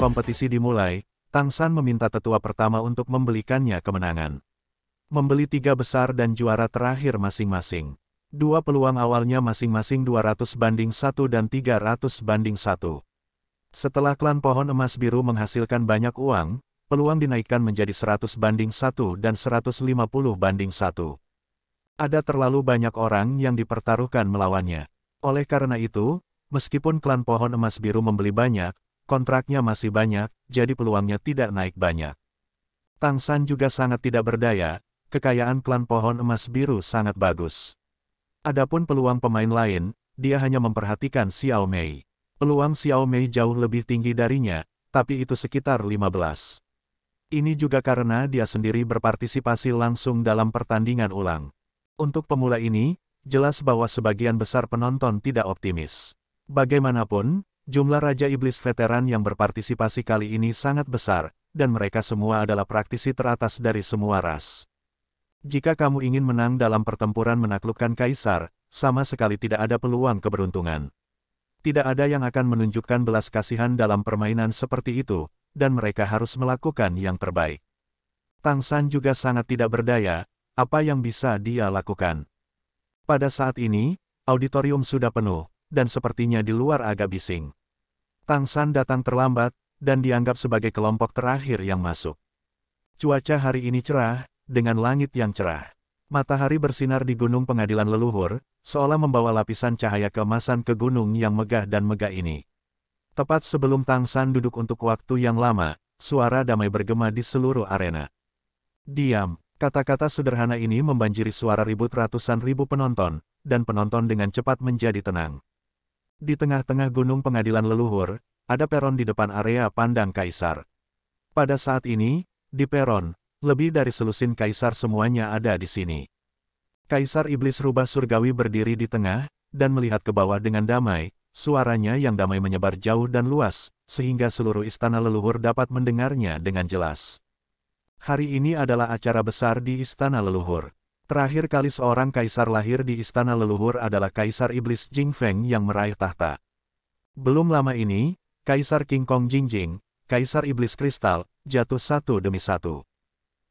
kompetisi dimulai, Tang San meminta tetua pertama untuk membelikannya kemenangan. Membeli 3 besar dan juara terakhir masing-masing. 2 peluang awalnya masing-masing 200-1 dan 300-1. Setelah klan pohon emas biru menghasilkan banyak uang, peluang dinaikkan menjadi 100-1 dan 150-1. Ada terlalu banyak orang yang dipertaruhkan melawannya. Oleh karena itu, meskipun klan pohon emas biru membeli banyak, kontraknya masih banyak, jadi peluangnya tidak naik banyak. Tang San juga sangat tidak berdaya, kekayaan klan pohon emas biru sangat bagus. Adapun peluang pemain lain, dia hanya memperhatikan Xiao Mei. Peluang Xiao Mei jauh lebih tinggi darinya, tapi itu sekitar 15. Ini juga karena dia sendiri berpartisipasi langsung dalam pertandingan ulang. Untuk pemula ini, jelas bahwa sebagian besar penonton tidak optimis. Bagaimanapun, jumlah Raja Iblis veteran yang berpartisipasi kali ini sangat besar, dan mereka semua adalah praktisi teratas dari semua ras. Jika kamu ingin menang dalam pertempuran menaklukkan Kaisar, sama sekali tidak ada peluang keberuntungan. Tidak ada yang akan menunjukkan belas kasihan dalam permainan seperti itu, dan mereka harus melakukan yang terbaik. Tang San juga sangat tidak berdaya, apa yang bisa dia lakukan? Pada saat ini, auditorium sudah penuh, dan sepertinya di luar agak bising. Tang San datang terlambat, dan dianggap sebagai kelompok terakhir yang masuk. Cuaca hari ini cerah, dengan langit yang cerah. Matahari bersinar di gunung pengadilan leluhur, seolah membawa lapisan cahaya keemasan ke gunung yang megah dan megah ini. Tepat sebelum Tang San duduk untuk waktu yang lama, suara damai bergema di seluruh arena. Diam. Kata-kata sederhana ini membanjiri suara ribut ratusan ribu penonton, dan penonton dengan cepat menjadi tenang. Di tengah-tengah gunung pengadilan leluhur, ada peron di depan area pandang Kaisar. Pada saat ini, di peron, lebih dari selusin Kaisar semuanya ada di sini. Kaisar Iblis Rubah Surgawi berdiri di tengah, dan melihat ke bawah dengan damai, suaranya yang damai menyebar jauh dan luas, sehingga seluruh istana leluhur dapat mendengarnya dengan jelas. Hari ini adalah acara besar di Istana Leluhur. Terakhir kali seorang kaisar lahir di Istana Leluhur adalah Kaisar Iblis Jing Feng yang meraih tahta. Belum lama ini, Kaisar King Kong Jingjing, Kaisar Iblis Kristal, jatuh satu demi satu.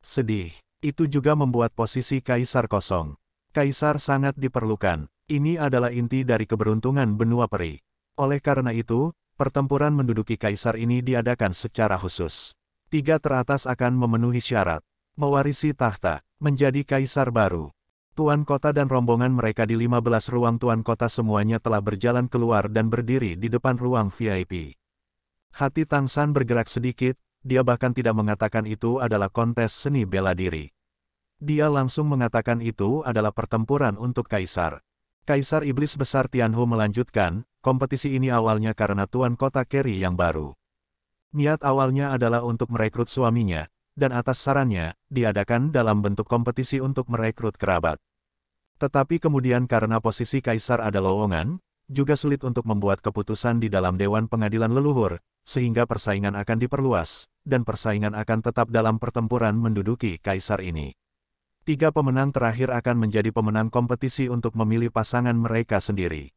Sedih. Itu juga membuat posisi kaisar kosong. Kaisar sangat diperlukan. Ini adalah inti dari keberuntungan benua peri. Oleh karena itu, pertempuran menduduki kaisar ini diadakan secara khusus. 3 teratas akan memenuhi syarat. Mewarisi tahta, menjadi kaisar baru. Tuan kota dan rombongan mereka di 15 ruang tuan kota semuanya telah berjalan keluar dan berdiri di depan ruang VIP. Hati Tang San bergerak sedikit, dia bahkan tidak mengatakan itu adalah kontes seni bela diri. Dia langsung mengatakan itu adalah pertempuran untuk kaisar. Kaisar Iblis Besar Tianhu melanjutkan, kompetisi ini awalnya karena tuan kota Kerry yang baru. Niat awalnya adalah untuk merekrut suaminya, dan atas sarannya, diadakan dalam bentuk kompetisi untuk merekrut kerabat. Tetapi kemudian karena posisi kaisar ada lowongan, juga sulit untuk membuat keputusan di dalam Dewan Pengadilan Leluhur, sehingga persaingan akan diperluas, dan persaingan akan tetap dalam pertempuran menduduki kaisar ini. 3 pemenang terakhir akan menjadi pemenang kompetisi untuk memilih pasangan mereka sendiri.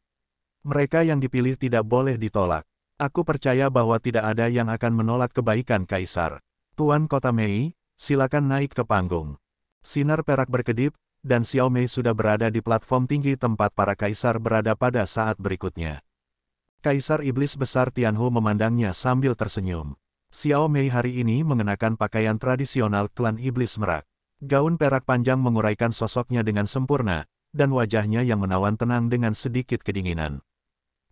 Mereka yang dipilih tidak boleh ditolak. Aku percaya bahwa tidak ada yang akan menolak kebaikan kaisar. Tuan Kota Mei, silakan naik ke panggung. Sinar perak berkedip, dan Xiao Mei sudah berada di platform tinggi tempat para kaisar berada pada saat berikutnya. Kaisar Iblis Besar Tianhu memandangnya sambil tersenyum. Xiao Mei hari ini mengenakan pakaian tradisional klan Iblis Merak. Gaun perak panjang menguraikan sosoknya dengan sempurna, dan wajahnya yang menawan tenang dengan sedikit kedinginan.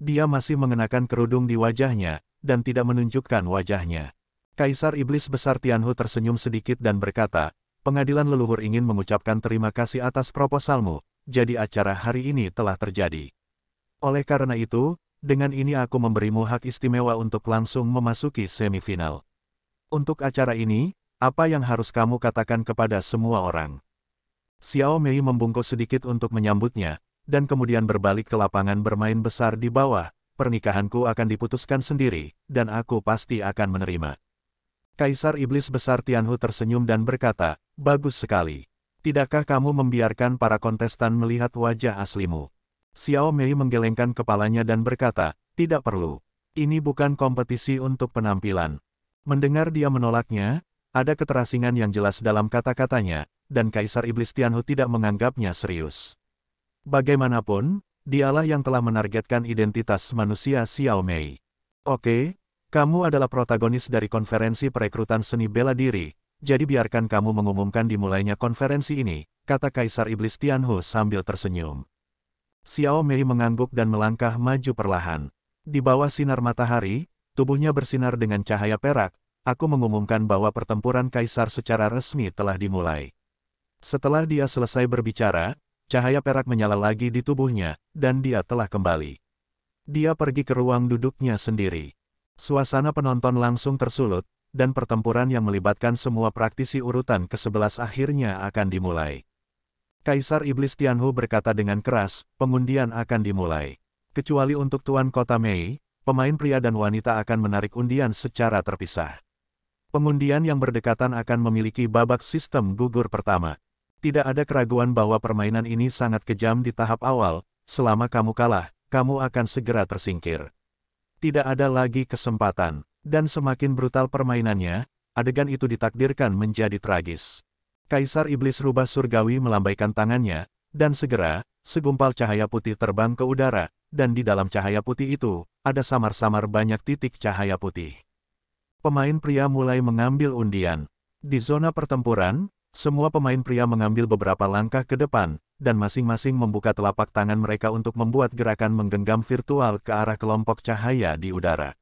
Dia masih mengenakan kerudung di wajahnya, dan tidak menunjukkan wajahnya. Kaisar Iblis Besar Tianhu tersenyum sedikit dan berkata, "Pengadilan leluhur ingin mengucapkan terima kasih atas proposalmu, jadi acara hari ini telah terjadi. Oleh karena itu, dengan ini aku memberimu hak istimewa untuk langsung memasuki semifinal. Untuk acara ini, apa yang harus kamu katakan kepada semua orang?" Xiao Mei membungkuk sedikit untuk menyambutnya, dan kemudian berbalik ke lapangan bermain besar di bawah. "Pernikahanku akan diputuskan sendiri, dan aku pasti akan menerima." Kaisar Iblis Besar Tianhu tersenyum dan berkata, "Bagus sekali. Tidakkah kamu membiarkan para kontestan melihat wajah aslimu?" Xiao Mei menggelengkan kepalanya dan berkata, "Tidak perlu. Ini bukan kompetisi untuk penampilan. Mendengar dia menolaknya, ada keterasingan yang jelas dalam kata-katanya, dan Kaisar Iblis Tianhu tidak menganggapnya serius. Bagaimanapun, dialah yang telah menargetkan identitas manusia Xiao Mei. Oke, kamu adalah protagonis dari konferensi perekrutan seni bela diri, jadi biarkan kamu mengumumkan dimulainya konferensi ini, kata Kaisar Iblis Tianhu sambil tersenyum. Xiao Mei mengangguk dan melangkah maju perlahan. Di bawah sinar matahari, tubuhnya bersinar dengan cahaya perak. Aku mengumumkan bahwa pertempuran Kaisar secara resmi telah dimulai. Setelah dia selesai berbicara, cahaya perak menyala lagi di tubuhnya, dan dia telah kembali. Dia pergi ke ruang duduknya sendiri. Suasana penonton langsung tersulut, dan pertempuran yang melibatkan semua praktisi urutan ke-11 akhirnya akan dimulai. Kaisar Iblis Tianhu berkata dengan keras, pengundian akan dimulai. Kecuali untuk Tuan Kota Mei, pemain pria dan wanita akan menarik undian secara terpisah. Pengundian yang berdekatan akan memiliki babak sistem gugur pertama. Tidak ada keraguan bahwa permainan ini sangat kejam di tahap awal, selama kamu kalah, kamu akan segera tersingkir. Tidak ada lagi kesempatan, dan semakin brutal permainannya, adegan itu ditakdirkan menjadi tragis. Kaisar Iblis Rubah Surgawi melambaikan tangannya, dan segera, segumpal cahaya putih terbang ke udara, dan di dalam cahaya putih itu, ada samar-samar banyak titik cahaya putih. Pemain pria mulai mengambil undian. Di zona pertempuran, semua pemain pria mengambil beberapa langkah ke depan, dan masing-masing membuka telapak tangan mereka untuk membuat gerakan menggenggam virtual ke arah kelompok cahaya di udara.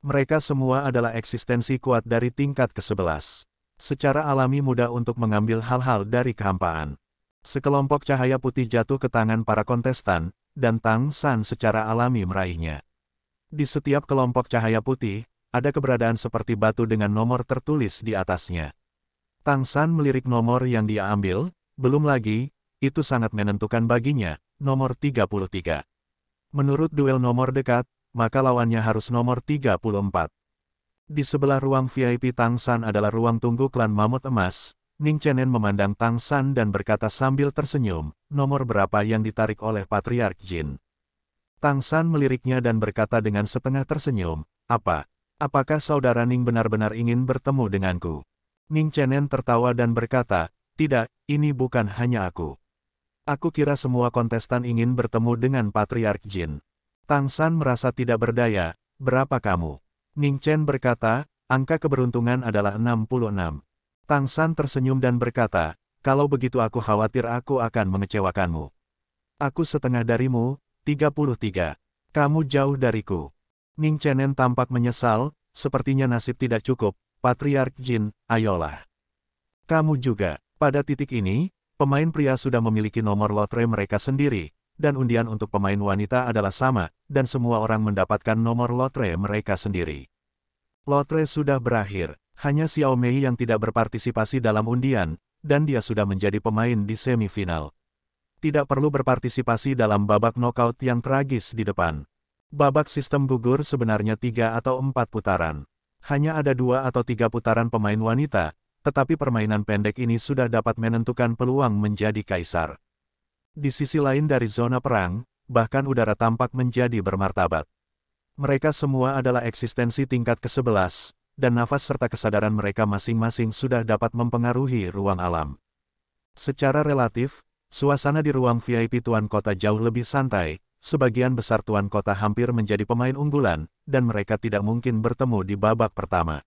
Mereka semua adalah eksistensi kuat dari tingkat ke-11. Secara alami mudah untuk mengambil hal-hal dari kehampaan. Sekelompok cahaya putih jatuh ke tangan para kontestan, dan Tang San secara alami meraihnya. Di setiap kelompok cahaya putih, ada keberadaan seperti batu dengan nomor tertulis di atasnya. Tang San melirik nomor yang dia ambil, belum lagi, itu sangat menentukan baginya, nomor 33. Menurut duel nomor dekat, maka lawannya harus nomor 34. Di sebelah ruang VIP Tang San adalah ruang tunggu klan Mamut Emas. Ning Chenen memandang Tang San dan berkata sambil tersenyum, nomor berapa yang ditarik oleh Patriark Jin. Tang San meliriknya dan berkata dengan setengah tersenyum, apa? Apakah saudara Ning benar-benar ingin bertemu denganku? Ning Chenen tertawa dan berkata, tidak, ini bukan hanya aku. Aku kira semua kontestan ingin bertemu dengan Patriark Jin. Tang San merasa tidak berdaya, berapa kamu? Ning Chen berkata, angka keberuntungan adalah 66. Tang San tersenyum dan berkata, kalau begitu aku khawatir aku akan mengecewakanmu. Aku setengah darimu, 33. Kamu jauh dariku. Ning Chenen tampak menyesal, sepertinya nasib tidak cukup, Patriark Jin, ayolah. Kamu juga. Pada titik ini, pemain pria sudah memiliki nomor lotre mereka sendiri, dan undian untuk pemain wanita adalah sama, dan semua orang mendapatkan nomor lotre mereka sendiri. Lotre sudah berakhir. Hanya Xiao Mei yang tidak berpartisipasi dalam undian, dan dia sudah menjadi pemain di semifinal. Tidak perlu berpartisipasi dalam babak knockout yang tragis di depan. Babak sistem gugur sebenarnya 3 atau 4 putaran. Hanya ada 2 atau 3 putaran pemain wanita, tetapi permainan pendek ini sudah dapat menentukan peluang menjadi kaisar. Di sisi lain dari zona perang, bahkan udara tampak menjadi bermartabat. Mereka semua adalah eksistensi tingkat ke-11. Dan nafas serta kesadaran mereka masing-masing sudah dapat mempengaruhi ruang alam. Secara relatif, suasana di ruang VIP Tuan Kota jauh lebih santai, sebagian besar Tuan Kota hampir menjadi pemain unggulan, dan mereka tidak mungkin bertemu di babak pertama.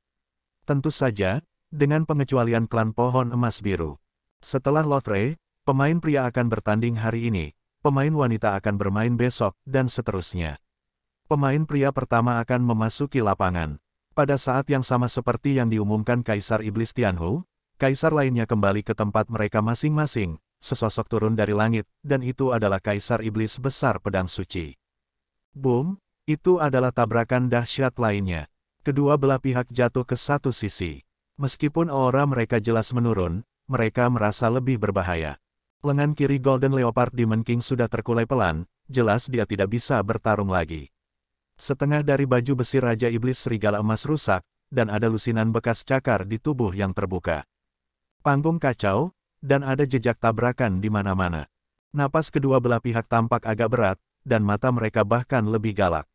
Tentu saja, dengan pengecualian klan Pohon Emas Biru. Setelah lotre, pemain pria akan bertanding hari ini, pemain wanita akan bermain besok, dan seterusnya. Pemain pria pertama akan memasuki lapangan. Pada saat yang sama seperti yang diumumkan Kaisar Iblis Tianhu, kaisar lainnya kembali ke tempat mereka masing-masing, sesosok turun dari langit, dan itu adalah Kaisar Iblis Besar Pedang Suci. Boom, itu adalah tabrakan dahsyat lainnya. Kedua belah pihak jatuh ke satu sisi. Meskipun aura mereka jelas menurun, mereka merasa lebih berbahaya. Lengan kiri Golden Leopard Demon King sudah terkulai pelan, jelas dia tidak bisa bertarung lagi. Setengah dari baju besi Raja Iblis Serigala Emas rusak, dan ada lusinan bekas cakar di tubuh yang terbuka. Panggung kacau, dan ada jejak tabrakan di mana-mana. Napas kedua belah pihak tampak agak berat, dan mata mereka bahkan lebih galak.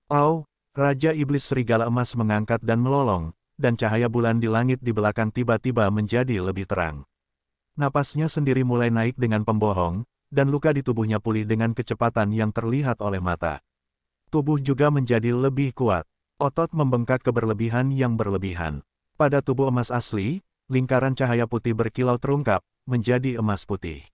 Oh, Raja Iblis Serigala Emas mengangkat dan melolong, dan cahaya bulan di langit di belakang tiba-tiba menjadi lebih terang. Napasnya sendiri mulai naik dengan pembohong, dan luka di tubuhnya pulih dengan kecepatan yang terlihat oleh mata. Tubuh juga menjadi lebih kuat. Otot membengkak ke berlebihan yang berlebihan. Pada tubuh emas asli, lingkaran cahaya putih berkilau terungkap, menjadi emas putih.